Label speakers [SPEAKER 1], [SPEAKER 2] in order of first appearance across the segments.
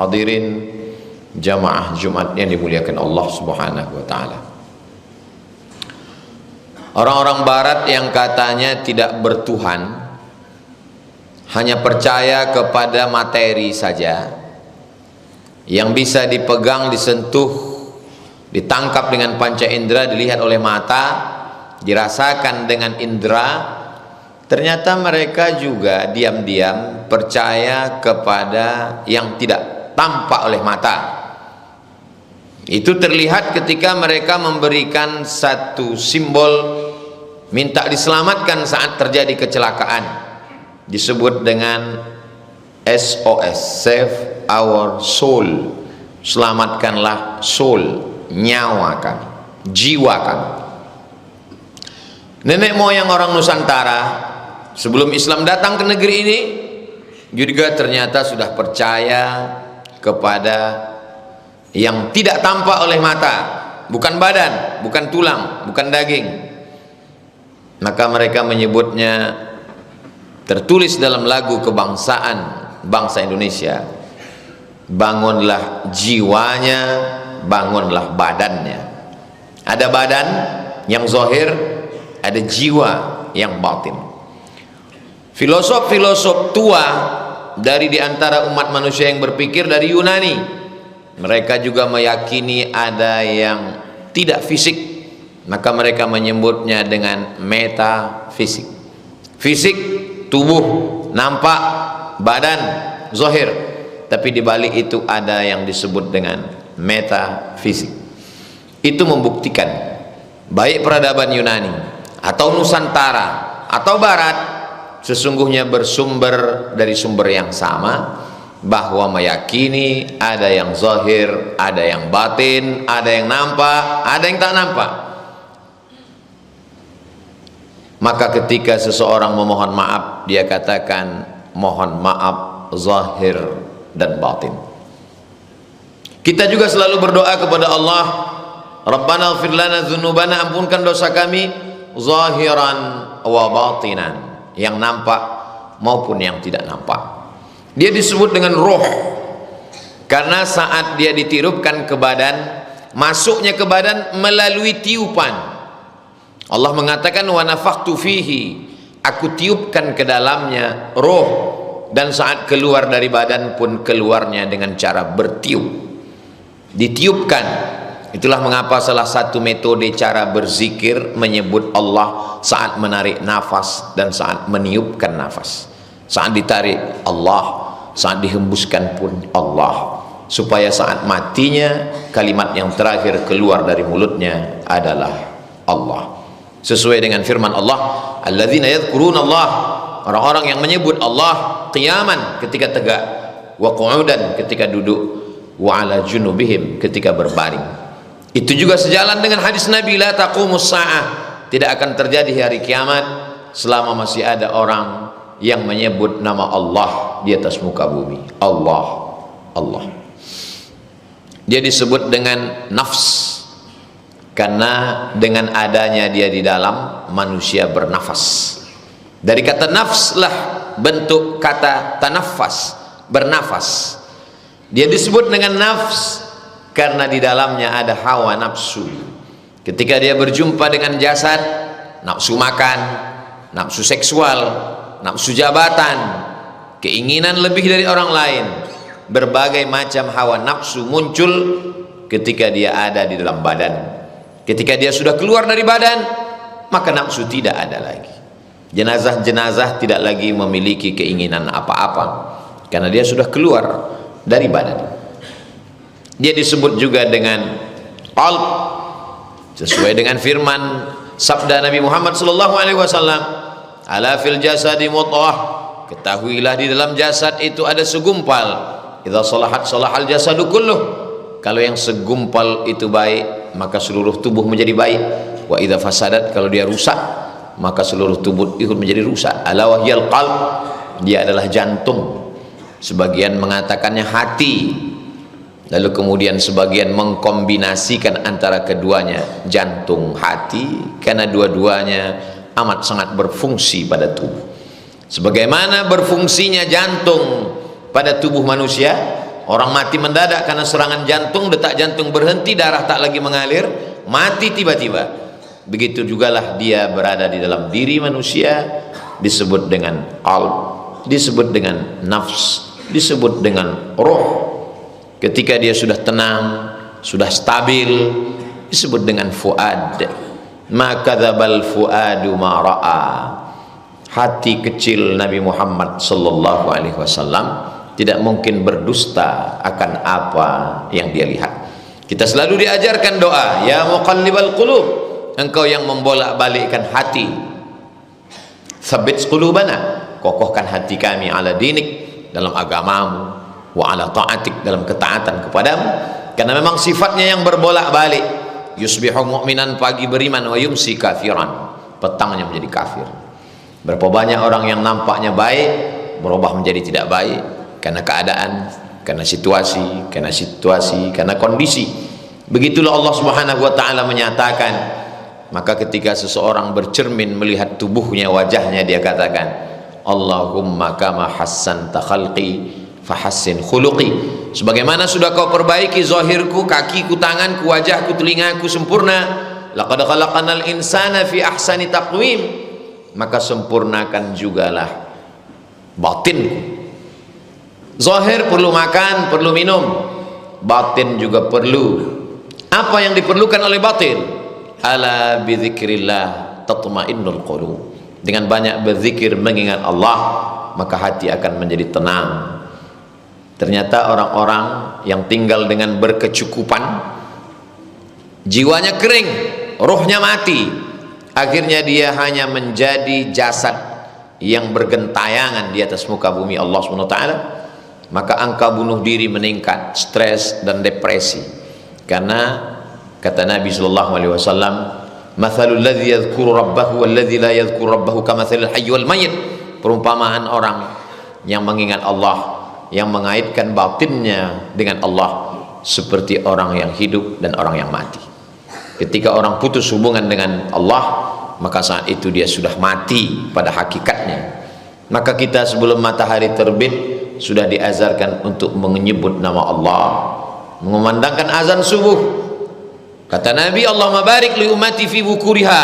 [SPEAKER 1] hadirin jamaah Jumat yang dimuliakan Allah Subhanahu wa taala. Orang-orang barat yang katanya tidak bertuhan, hanya percaya kepada materi saja, yang bisa dipegang, disentuh, ditangkap dengan panca indera, dilihat oleh mata, dirasakan dengan indera. Ternyata mereka juga diam-diam percaya kepada yang tidak tampak oleh mata. Itu terlihat ketika mereka memberikan satu simbol minta diselamatkan saat terjadi kecelakaan, disebut dengan SOS, Save Our Soul, selamatkanlah soul, nyawa kami, jiwa kami. Nenek moyang orang Nusantara sebelum Islam datang ke negeri ini juga ternyata sudah percaya kepada yang tidak tampak oleh mata, bukan badan, bukan tulang, bukan daging. Maka mereka menyebutnya, tertulis dalam lagu kebangsaan bangsa Indonesia, bangunlah jiwanya, bangunlah badannya. Ada badan yang zahir, ada jiwa yang batin. Filosof-filosof tua dari diantara umat manusia yang berpikir dari Yunani, mereka juga meyakini ada yang tidak fisik, maka mereka menyebutnya dengan metafisik. Fisik, tubuh, nampak, badan, zahir, tapi di balik itu ada yang disebut dengan metafisik. Itu membuktikan baik peradaban Yunani atau Nusantara atau Barat sesungguhnya bersumber dari sumber yang sama, bahwa meyakini ada yang zahir, ada yang batin, ada yang nampak, ada yang tak nampak. Maka ketika seseorang memohon maaf, dia katakan mohon maaf zahir dan batin. Kita juga selalu berdoa kepada Allah, Rabbana ighfir lana dzunubana, ampunkan dosa kami zahiran wa batinan, yang nampak maupun yang tidak nampak. Dia disebut dengan roh karena saat dia ditiupkan ke badan, masuknya ke badan melalui tiupan. Allah mengatakan wa nafakhtu fihi, aku tiupkan ke dalamnya roh, dan saat keluar dari badan pun keluarnya dengan cara bertiup, ditiupkan. Itulah mengapa salah satu metode cara berzikir menyebut Allah saat menarik nafas dan saat meniupkan nafas. Saat ditarik Allah, saat dihembuskan pun Allah, supaya saat matinya kalimat yang terakhir keluar dari mulutnya adalah Allah. Sesuai dengan firman Allah, alladzina yadhkuruna Allah, orang-orang yang menyebut Allah qiyaman ketika tegak, wa qu'udan ketika duduk, wa ala junubihim ketika berbaring. Itu juga sejalan dengan hadis Nabi, la taqumus sa'ah, tidak akan terjadi hari kiamat selama masih ada orang yang menyebut nama Allah di atas muka bumi. Allah, Allah. Dia disebut dengan nafs karena dengan adanya dia di dalam, manusia bernafas. Dari kata nafs lah bentuk kata tanafas, bernafas. Dia disebut dengan nafs karena di dalamnya ada hawa nafsu. Ketika dia berjumpa dengan jasad, nafsu makan, nafsu seksual, nafsu jabatan, keinginan lebih dari orang lain, berbagai macam hawa nafsu muncul ketika dia ada di dalam badan. Ketika dia sudah keluar dari badan, maka nafsu tidak ada lagi. Jenazah-jenazah tidak lagi memiliki keinginan apa-apa karena dia sudah keluar dari badan. Dia disebut juga dengan qalb, sesuai dengan firman sabda Nabi Muhammad SAW, ala fil jasadi mudghah, ketahuilah di dalam jasad itu ada segumpal, idza salahat salahal jasadu kulluh, kalau yang segumpal itu baik maka seluruh tubuh menjadi baik, wa idza fasadat, kalau dia rusak maka seluruh tubuh ikut menjadi rusak. Ala wahyal qalb, dia adalah jantung. Sebagian mengatakannya hati, lalu kemudian sebagian mengkombinasikan antara keduanya, jantung hati, karena dua-duanya amat sangat berfungsi pada tubuh. Sebagaimana berfungsinya jantung pada tubuh manusia, Orang mati mendadak karena serangan jantung, detak jantung berhenti, darah tak lagi mengalir, mati tiba-tiba. Begitu jugalah dia berada di dalam diri manusia, disebut dengan qalb, disebut dengan nafs, disebut dengan roh. Ketika dia sudah tenang, sudah stabil, disebut dengan fuad. Ma kadzabal fuadu ma ra'a. Hati kecil Nabi Muhammad sallallahu alaihi wasallam tidak mungkin berdusta akan apa yang dia lihat. Kita selalu diajarkan doa, ya muqallibal qulub, engkau yang membolak-balikkan hati, tsabbit qulubana, kokohkan hati kami ala dinik, dalam agamamu, wa ala ta'atik, dalam ketaatan kepadamu. Karena memang sifatnya yang berbolak-balik. Yusbihu mu'minan, pagi beriman, wa yumsi kafiran, petangnya menjadi kafir. Berapa banyak orang yang nampaknya baik berubah menjadi tidak baik karena keadaan, karena situasi, karena kondisi. Begitulah Allah Subhanahu wa taala menyatakan. Maka ketika seseorang bercermin melihat tubuhnya, wajahnya, dia katakan, Allahumma kama hassanta khalqi fahassin khuluqi. Sebagaimana sudah kau perbaiki zahirku, kakiku, tanganku, wajahku, telingaku sempurna. Laqad khalaqanal insana fi ahsani taqwim. Maka sempurnakan jugalah batinku. Zahir perlu makan, perlu minum, batin juga perlu. Apa yang diperlukan oleh batin? Ala bidzikrillah tatma'innul qulub. Dengan banyak berzikir, mengingat Allah, maka hati akan menjadi tenang. Ternyata orang-orang yang tinggal dengan berkecukupan, jiwanya kering, rohnya mati, akhirnya dia hanya menjadi jasad yang bergentayangan di atas muka bumi Allah SWT. Maka angka bunuh diri meningkat, stres dan depresi. Karena kata Nabi SAW, mathalul ladzi yadhkuru rabbahu wal ladzi la yadhkuru rabbahu kamathalil hayy wal mayyit. Perumpamaan orang yang mengingat Allah, yang mengaitkan batinnya dengan Allah, seperti orang yang hidup dan orang yang mati. Ketika orang putus hubungan dengan Allah, maka saat itu dia sudah mati pada hakikatnya. Maka kita sebelum matahari terbit sudah diazarkan untuk menyebut nama Allah, mengumandangkan azan subuh. Kata Nabi, Allahumma barik li ummati fi bukuriha.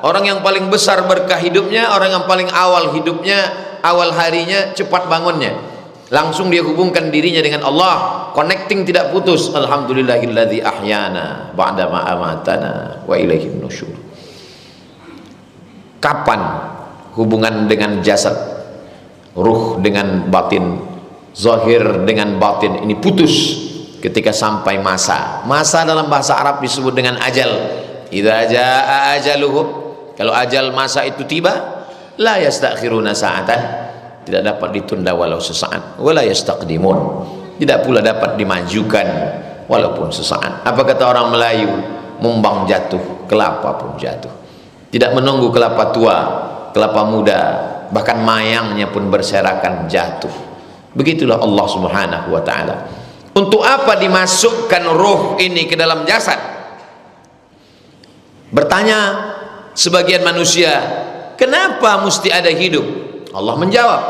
[SPEAKER 1] Orang yang paling besar berkah hidupnya, orang yang paling awal hidupnya, awal harinya, cepat bangunnya. Langsung dia hubungkan dirinya dengan Allah, connecting tidak putus. Alhamdulillahilladzi ahyana ba'da ma amatana wa ilaihin nusyur. Kapan hubungan dengan jasad, ruh dengan batin, zahir dengan batin ini putus? Ketika sampai masa dalam bahasa Arab disebut dengan ajal. Idza jaa ajaluhum, kalau ajal masa itu tiba, la yastakhiruna sa'atan, tidak dapat ditunda walau sesaat, wala yastaqdimun, tidak pula dapat dimajukan walaupun sesaat. Apa kata orang Melayu? Mumbang jatuh, kelapa pun jatuh. Tidak menunggu kelapa tua, kelapa muda, bahkan mayangnya pun berserakan jatuh. Begitulah Allah Subhanahu wa taala. Untuk apa dimasukkan ruh ini ke dalam jasad? Bertanya sebagian manusia, kenapa mesti ada hidup? Allah menjawab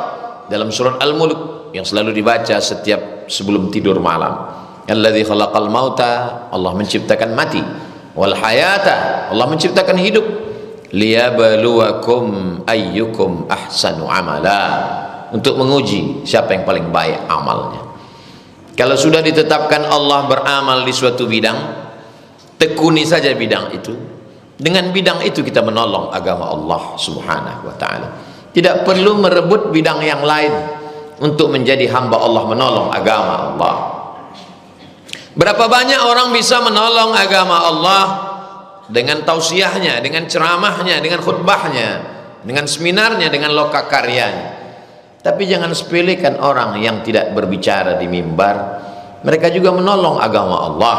[SPEAKER 1] dalam surat Al-Mulk yang selalu dibaca setiap sebelum tidur malam. Alladzi khalaqal mauta, Allah menciptakan mati, wal hayata, Allah menciptakan hidup, liyabluwakum ayyukum ahsanu amala, untuk menguji siapa yang paling baik amalnya. Kalau sudah ditetapkan Allah beramal di suatu bidang, tekuni saja bidang itu. Dengan bidang itu kita menolong agama Allah Subhanahu wa taala. Tidak perlu merebut bidang yang lain untuk menjadi hamba Allah, menolong agama Allah. Berapa banyak orang bisa menolong agama Allah dengan tausiahnya, dengan ceramahnya, dengan khutbahnya, dengan seminarnya, dengan loka karyanya. Tapi jangan sepelekan orang yang tidak berbicara di mimbar. Mereka juga menolong agama Allah,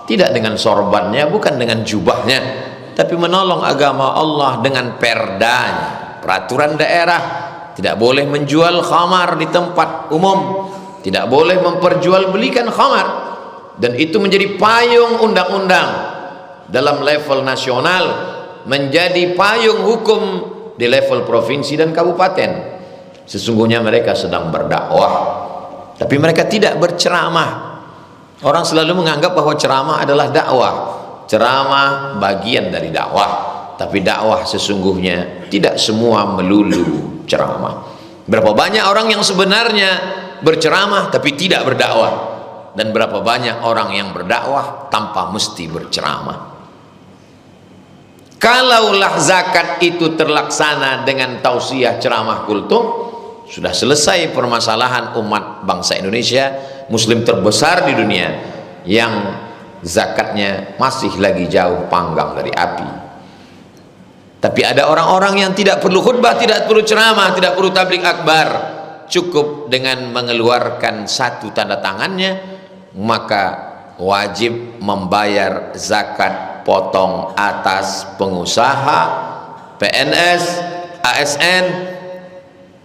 [SPEAKER 1] tidak dengan sorbannya, bukan dengan jubahnya, tapi menolong agama Allah dengan perdanya, peraturan daerah. Tidak boleh menjual khamar di tempat umum, tidak boleh memperjualbelikan khamar, dan itu menjadi payung undang-undang dalam level nasional, menjadi payung hukum di level provinsi dan kabupaten. Sesungguhnya mereka sedang berdakwah. tapi mereka tidak berceramah. Orang selalu menganggap bahwa ceramah adalah dakwah. Ceramah bagian dari dakwah, tapi dakwah sesungguhnya tidak semua melulu ceramah. Berapa banyak orang yang sebenarnya berceramah tapi tidak berdakwah, dan berapa banyak orang yang berdakwah tanpa mesti berceramah. Kalaulah zakat itu terlaksana dengan tausiah ceramah kultum, sudah selesai permasalahan umat bangsa Indonesia, muslim terbesar di dunia, yang zakatnya masih lagi jauh panggang dari api. Tapi ada orang-orang yang tidak perlu khutbah, tidak perlu ceramah, tidak perlu tabligh akbar, cukup dengan mengeluarkan satu tanda tangannya, maka wajib membayar zakat potong atas pengusaha, PNS, ASN,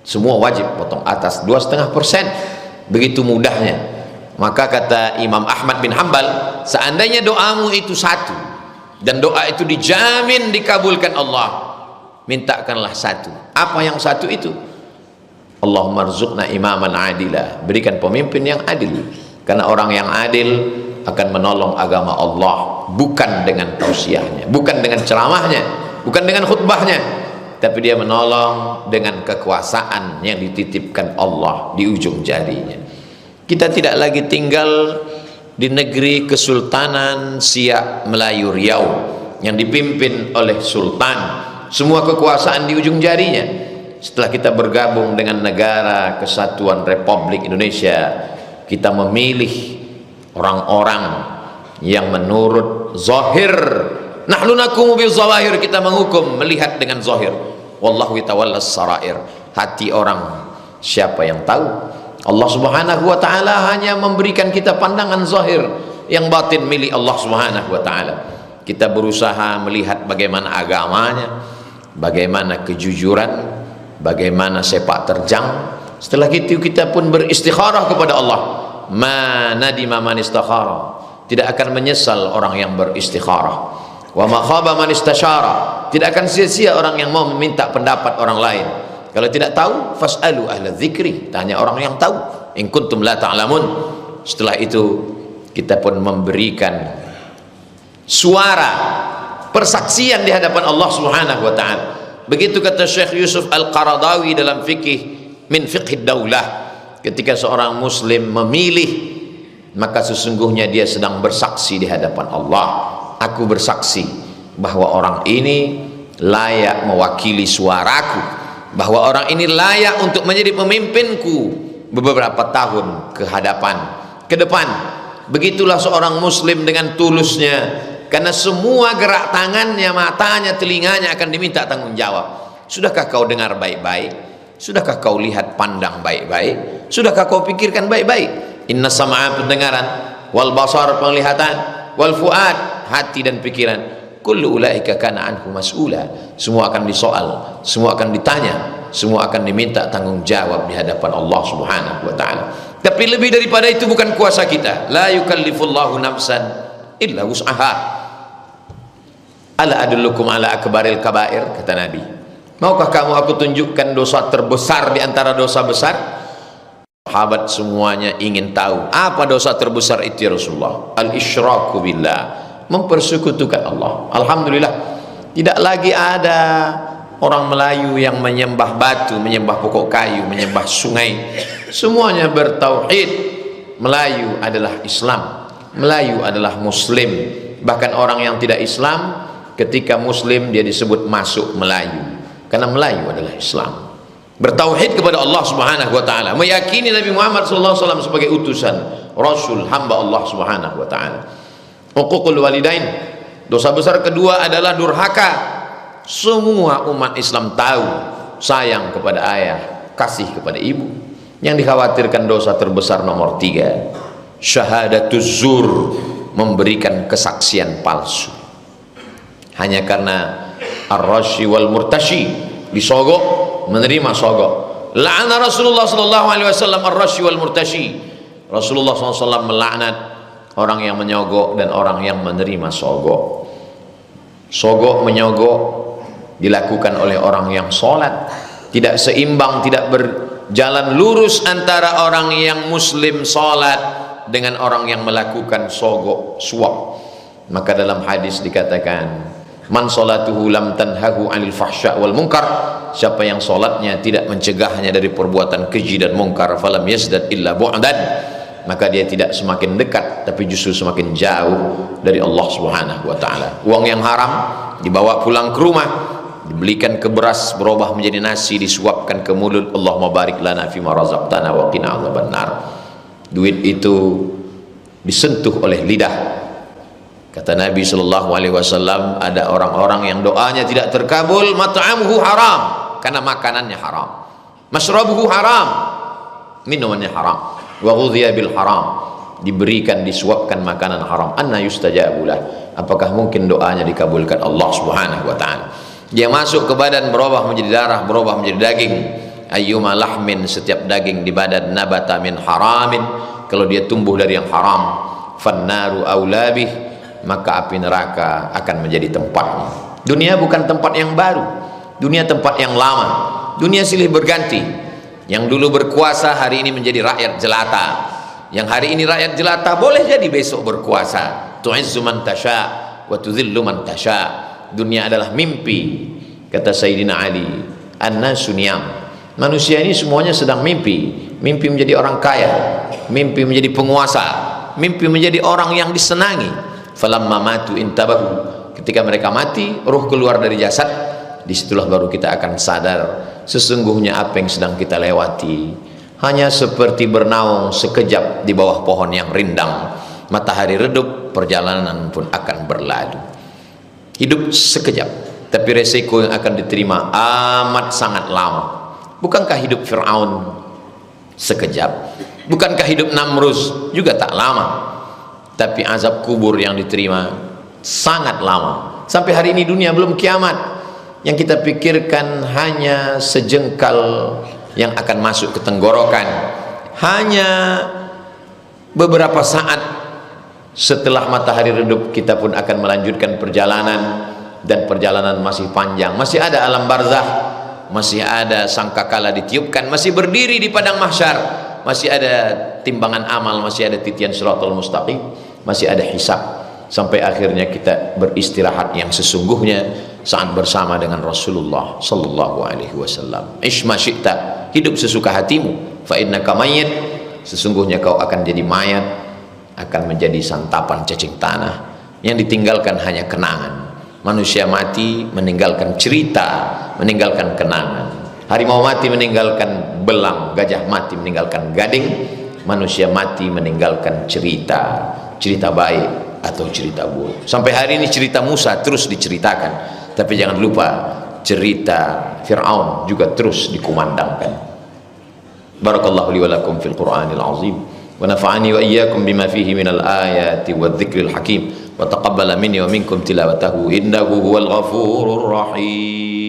[SPEAKER 1] semua wajib potong atas 2,5%. Begitu mudahnya. Maka kata Imam Ahmad bin Hanbal, seandainya doamu itu satu dan doa itu dijamin dikabulkan Allah, mintakanlah satu. Apa yang satu itu? Allahumma rzuqna imaman adila, berikan pemimpin yang adil, karena orang yang adil akan menolong agama Allah, bukan dengan tausiahnya, bukan dengan ceramahnya, bukan dengan khutbahnya, tapi dia menolong dengan kekuasaan yang dititipkan Allah di ujung jarinya. Kita tidak lagi tinggal di negeri Kesultanan Siak Melayu Riau yang dipimpin oleh sultan, semua kekuasaan di ujung jarinya. Setelah kita bergabung dengan Negara Kesatuan Republik Indonesia, kita memilih orang-orang yang menurut zahir, nahnu nakumu bil zawahir, kita menghukum melihat dengan zahir, wallahu yatawallas sarair, hati orang siapa yang tahu. Allah subhanahu wa ta'ala hanya memberikan kita pandangan zahir, yang batin milik Allah subhanahu wa ta'ala. Kita berusaha melihat bagaimana agamanya, bagaimana kejujuran, bagaimana sepak terjang. Setelah itu kita pun beristikharah kepada Allah. Ma nadima man istakhara, tidak akan menyesal orang yang beristikharah. Wa ma khaba man istasyara, tidak akan sia-sia orang yang mau meminta pendapat orang lain. Kalau tidak tahu, fas'alu ahla dzikri, tanya orang yang tahu, in kuntum la ta'lamun. Setelah itu kita pun memberikan suara persaksian di hadapan Allah Subhanahu wa taala. Begitu kata Syekh Yusuf Al-Qaradawi dalam fikih min fiqh daulah, ketika seorang muslim memilih, maka sesungguhnya dia sedang bersaksi di hadapan Allah. Aku bersaksi bahwa orang ini layak mewakili suaraku, bahwa orang ini layak untuk menjadi pemimpinku beberapa tahun ke depan. Begitulah seorang muslim dengan tulusnya, karena semua gerak tangannya, matanya, telinganya akan diminta tanggung jawab. Sudahkah kau dengar baik-baik? Sudahkah kau lihat pandang baik-baik? Sudahkah kau pikirkan baik-baik? Inna sama'a pendengaran, wal basar penglihatan, wal fuad hati dan pikiran, kullu ulaika kana anhu mas'ula, semua akan disoal, semua akan ditanya, semua akan diminta tanggung jawab di hadapan Allah Subhanahu wa taala. Tapi lebih daripada itu bukan kuasa kita. La yukallifullahu nafsan illa wus'aha. Ala adullukum ala akbaril kabair, kata Nabi. Maukah kamu aku tunjukkan dosa terbesar di antara dosa besar? Sahabat semuanya ingin tahu, apa dosa terbesar itu ya Rasulullah? Al-isyraku billah, mempersekutukan Allah. Alhamdulillah, tidak lagi ada orang Melayu yang menyembah batu, menyembah pokok kayu, menyembah sungai. Semuanya bertauhid. Melayu adalah Islam, Melayu adalah Muslim. Bahkan orang yang tidak Islam, ketika Muslim dia disebut masuk Melayu, karena Melayu adalah Islam. Bertauhid kepada Allah Subhanahu wa taala, meyakini Nabi Muhammad SAW sebagai utusan, Rasul, hamba Allah Subhanahu wa taala. Uququl walidain, dosa besar kedua adalah durhaka. Semua umat Islam tahu sayang kepada ayah, kasih kepada ibu. Yang dikhawatirkan dosa terbesar nomor 3, syahadatuz zur, memberikan kesaksian palsu. Hanya karena ar-rashi wal murtashi, disogok, menerima sogok. La'ana Rasulullah sallallahu alaihi wasallam ar-rashi wal murtashi. Rasulullah SAW melaknat orang yang menyogok dan orang yang menerima sogok. Sogok menyogok dilakukan oleh orang yang sholat, tidak seimbang, tidak jalan lurus antara orang yang muslim salat dengan orang yang melakukan sogok suap. Maka dalam hadis dikatakan, man salatuhu lam tanhahu 'anil fahsya wal munkar, siapa yang salatnya tidak mencegahnya dari perbuatan keji dan mungkar, falam yazdad illa bu'dan, maka dia tidak semakin dekat tapi justru semakin jauh dari Allah Subhanahu wa taala. Uang yang haram dibawa pulang ke rumah, dibelikan ke beras berubah menjadi nasi, disuapkan ke mulut, Allahumma barik lana fima razaqtana wa qina adzabannar. Duit itu disentuh oleh lidah. Kata Nabi sallallahu alaihi wasallam, ada orang-orang yang doanya tidak terkabul, mat'amuhu haram, karena makanannya haram, masrabuhu haram, minumannya haram, wa ghudhiya bil haram, diberikan disuapkan makanan haram, anna yustajabulah, apakah mungkin doanya dikabulkan Allah Subhanahu wa taala? Dia masuk ke badan berubah menjadi darah, berubah menjadi daging. Ayyuma lahmin, setiap daging di badan, nabata min haramin, kalau dia tumbuh dari yang haram, fannaru aulabih, maka api neraka akan menjadi tempatnya. Dunia bukan tempat yang baru, dunia tempat yang lama, dunia silih berganti. Yang dulu berkuasa hari ini menjadi rakyat jelata, yang hari ini rakyat jelata boleh jadi besok berkuasa. Tu'izzu man tasha wa tudhillu man tasha. Dunia adalah mimpi, kata Sayyidina Ali, an-nasu niyam, manusia ini semuanya sedang mimpi. Mimpi menjadi orang kaya, mimpi menjadi penguasa, mimpi menjadi orang yang disenangi. Falamma matu intabahu, ketika mereka mati, ruh keluar dari jasad, disitulah baru kita akan sadar sesungguhnya apa yang sedang kita lewati hanya seperti bernaung sekejap di bawah pohon yang rindang. Matahari redup, perjalanan pun akan berlalu. Hidup sekejap, tapi resiko yang akan diterima amat sangat lama. Bukankah hidup Fir'aun sekejap? Bukankah hidup Namrus juga tak lama? Tapi azab kubur yang diterima sangat lama. Sampai hari ini dunia belum kiamat. Yang kita pikirkan hanya sejengkal yang akan masuk ke tenggorokan, hanya beberapa saat setelah matahari redup kita pun akan melanjutkan perjalanan, dan perjalanan masih panjang. Masih ada alam barzakh, masih ada sangkakala ditiupkan, masih berdiri di padang mahsyar, masih ada timbangan amal, masih ada titian siratal mustaqim, masih ada hisab, sampai akhirnya kita beristirahat yang sesungguhnya saat bersama dengan Rasulullah sallallahu alaihi wasallam. Ish ma syi'ta, hidup sesuka hatimu, fa innaka mayyit, sesungguhnya kau akan jadi mayat, akan menjadi santapan cacing tanah, yang ditinggalkan hanya kenangan. Manusia mati meninggalkan cerita, meninggalkan kenangan. Harimau mati meninggalkan belang, gajah mati meninggalkan gading, manusia mati meninggalkan cerita, cerita baik atau cerita buruk. Sampai hari ini cerita Musa terus diceritakan, tapi jangan lupa cerita Fir'aun juga terus dikumandangkan. Barakallahu li wa lakum fil Qur'anil azim, wa nafa'ani wa iyyakum bima fihi minal ayati wadh-dhikril hakim, wa taqabbala minni wa minkum tilawatahu innahu huwal ghafurur rahim.